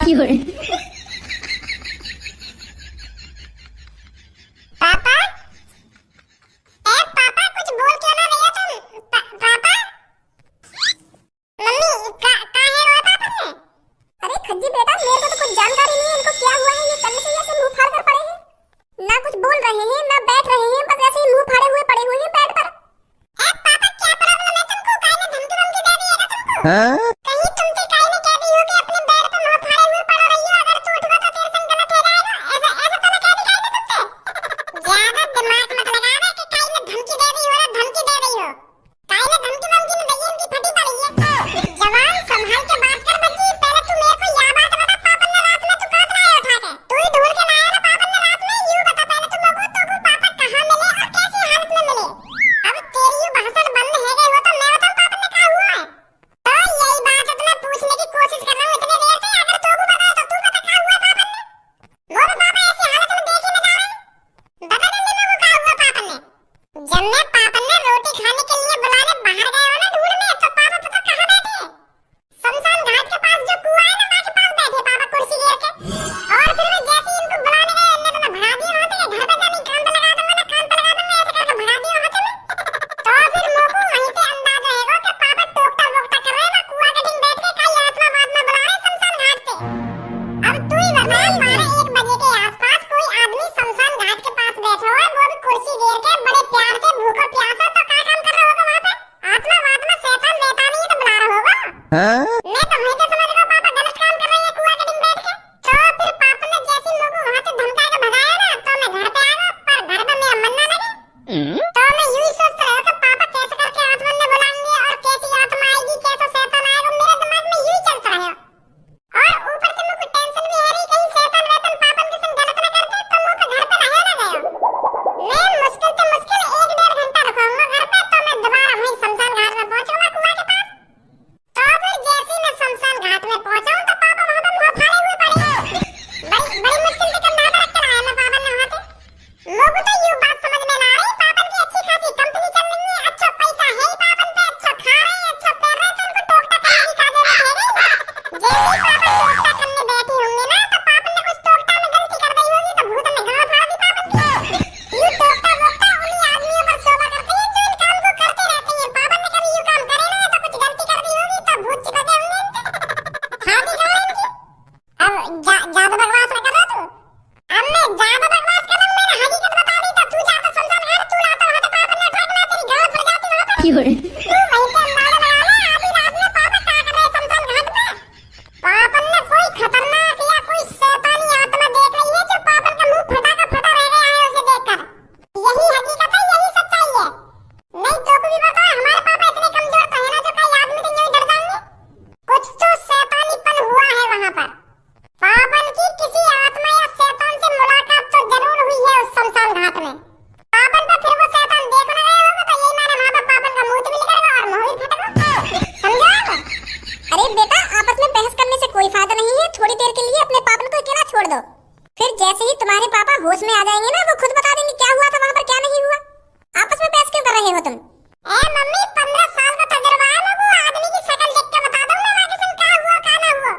有人 पापा, ए पापा कुछ बोल क्यों ना रही हो तुम? पापा, मम्मी कहाँ है वो पापा ने? अरे खज्जी बेटा, मेरे को तो कुछ जानकारी नहीं है इनको क्या हुआ है। ये कल से ऐसे मुंह फाड़ कर पड़े हैं, ना कुछ बोल रहे हैं ना बैठ रहे हैं, बस ऐसे ही मुंह फाड़े हुए पड़े हुए हैं बेड पर। ए पापा, क्या प्रॉब्लम है तुमको? काहे ने धमकी वमकी दे दी है क्या तुमको? हाँ? कहीं तुमसे काहे ने कह दी हो कि अपने बेड पर मुंह फाड़े हुए पड़ रही हो? अगर तू उठवा तो तेरे संग गलत हो जाएगा। ऐसा ऐसा तो मैं कह दी काहे ने तुमसे? ज्यादा दिमाग मत लगाना कि काहे ने धमकी दे रही हो ना धमकी दे रही हो। काहे ने धमकी वमकी नहीं दी है, इनकी फटी पड़ी है। जवान संभाल के बात कर बच्ची। पहले तू मेरे को यह बात बता, पापन ने रात में तू कहाँ से लाया उठा के? तू ही ढूंढ के लाया ना पापन ने रात में? यूं बता पहले तुम लोगों को, तो वो पापा कहाँ मिले और कैसी हालत में मिले? अब तेरी ये भाषण बंद है गई हो तो मैं बताऊं पापन ने कहा हुआ है? तो यही बात है तो मैं पूछने की कोशिश कर रहा हूँ इतने देर से। अगर तू भी बता तो तू बता कहा हुआ पापन ने? वो भी पापा ऐसी हालत में देख ही नहीं जा रहे हैं। बता जल्दी मेरे को कहा हुआ पापन ने? जब मैं पापन ने रोटी खाने के लिए बुलाने बाहर गए हो ना ढूंढने, तो पापा पता कहाँ बैठे हैं? शमशान घाट के पास जो कुआं है ना, वहाँ के पास बैठे पापा कुर्सी घेर के। और फिर मैं जैसे ही इनको बुलाने गए, इनने तो मैं भगा दिया वहाँ से। घर पे जाने कान पे लगा दूंगा ना, कान पे लगा दूंगा, ऐसे करके भगा दिया वहाँ से मैं। तो फिर मोको वहीं पे अंदाज रहेगा कि पापा टोकता वोकता कर रहे हैं ना, कुआं के ढींग बैठ के कई आत्मा वात्मा बुला रहे हैं शमशान घाट पे। अब तू ही बता, 12-1 बजे के आसपास कोई आदमी शमशान घाट के पास बैठा हुआ है, वो भी कुर्सी घेर के बड़े प्यार से भूखा प्यासा, तो क्या काम कर रहा होगा वहाँ पे? आत्मा वात्मा शैतान वैतान ही तो बुला रहा होगा। हाँ? मैं तो वहीं पे समझ रहा हूँ पापा गलत काम कर रहे हैं कुआं के ढींग बैठ के। तो फिर पापा ने जैसे ही लोगों वहाँ से धमका के भगाया ना, तो मैं घर पे आ गया, पर घर पे मेरा मन ना लगे। तो मैं यूं ही सोचता रहा कि पापा कैसे करके आत्मा ने बुलाएंगे और कैसी आत्मा आएगी, कैसा शैतान आएगा, मेरे दिमाग में यूं ही चलता रहा। और ऊपर से मुझे टेंशन भी है रही, कहीं शैतान वैतान पापन के संग गलत ना करते, तो मुझे घर पे रहा ना गया। मैं मुश्किल से मुश्किल 1-1.5 घंटा रुकाऊंगा घर पे, तो मैं दोबारा वहीं शमशान घाट में पहुंचूंगा कुआं के पास। तो फिर जैसे ही मैं शमशान घाट में पहुंचा हूं, तो पापा वहां पे मुंह फाड़े हुए पड़े हैं। बड़ी बड़ी मुश्किल से कंधा पे रख के लाया मैं पापा ने वहां से। लोगों तो यूं बात समझ में ना आ रही, पापन की अच्छी खासी कंपनी चल रही है, अच्छा पैसा है ही पापन पे, अच्छा खा रहे हैं, अच्छा पहन रहे हैं, तो उनको टोकता करने की क्या जरूरत है गई? जैसे ही पापन टोकता करने बैठी होंगे ना, तो पापन ने कुछ टोकता में गलती कर दी होगी, तो भूत ने गांड फाड़ दी पापन की। यूं टोकता वोकता उन्हीं आदमियों पर शोभा करती है जो इन काम को करते रहते हैं। पापन ने कभी यूं काम करे ना, तो कुछ गलती कर दी होगी, तो भूत चिपके होंगे इनके। शादी करो इनकी। अब ज्यादा बकवास ना करो तू। अब मैं ज्यादा बकवास कर रहा हूँ, मैंने हकीकत बता दी, तो तू जाता शमशान घाट, तू लाता वहां से पापन ने उठा के ला, तेरी गांड फट जाती वहां पे। 有人 तू वहीं पे अंदाजा लगा ले, आधी रात में पापा क्या कर रहे हैं शमशान घाट पे? पापन ने कोई खतरनाक या कोई शैतानी आत्मा देख रही है, जो पापन का मुंह फटा का फटा रह गया है उसे देखकर। यही हकीकत है, यही सच्चाई है। नहीं तो भी बता, हमारे पापा इतने कमजोर तो है ना जो कई आदमी तो यूं डर जाएंगे? कुछ तो शैतानीपन हुआ है वहां पर। पापन की किसी आत्मा या शैतान से मुलाकात तो जरूर हुई है उस शमशान घाट में। पापन पे फिर वो शैतान देख ना गया होगा, तो यही माने वहां पर पापन का मुंह भी निकलेगा और मुंह भी फटेगा। समझा आप? अरे बेटा, आपस में बहस करने से कोई फायदा नहीं है। थोड़ी देर के लिए अपने पापन को अकेला छोड़ दो, फिर जैसे ही तुम्हारे पापा होश में आ जाएंगे ना, वो खुद बता देंगे क्या हुआ था वहां पर क्या नहीं हुआ। आपस में बहस क्यों कर रहे हो तुम? ए मम्मी, 15 साल का तजुर्बा है, मैं वो आदमी की शक्ल देख के बता दूंगा वहां किसी क्या हुआ क्या ना हुआ।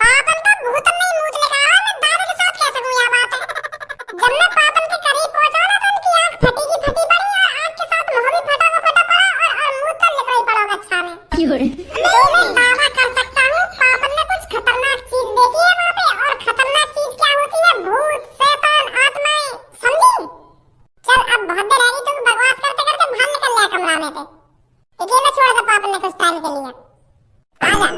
पापन का भूत नहीं मूत लेकर आया, मैं दारू के साथ कह सकूं यह बात है। जब मैं पापन के करीब पहुंचा ना, तो उनकी आंख फटी की फटी पड़ी और आंख के साथ मुंह भी फटा हुआ फटा पड़ा और मुंह तो लिपड़ा ही पड़ा होगा अच्छा में। 有人 तो मैं दावा कर सकता हूँ पापन ने कुछ खतरनाक चीज देखी है वहाँ पे, और खतरनाक चीज क्या होती है? भूत, शैतान, आत्माएं। समझी? चल अब बहुत देर रह गई, तू बकवास करते करते बाहर निकल लिया कमरा में से। अकेला छोड़ दे पापन ने कुछ टाइम के लिए। आजा।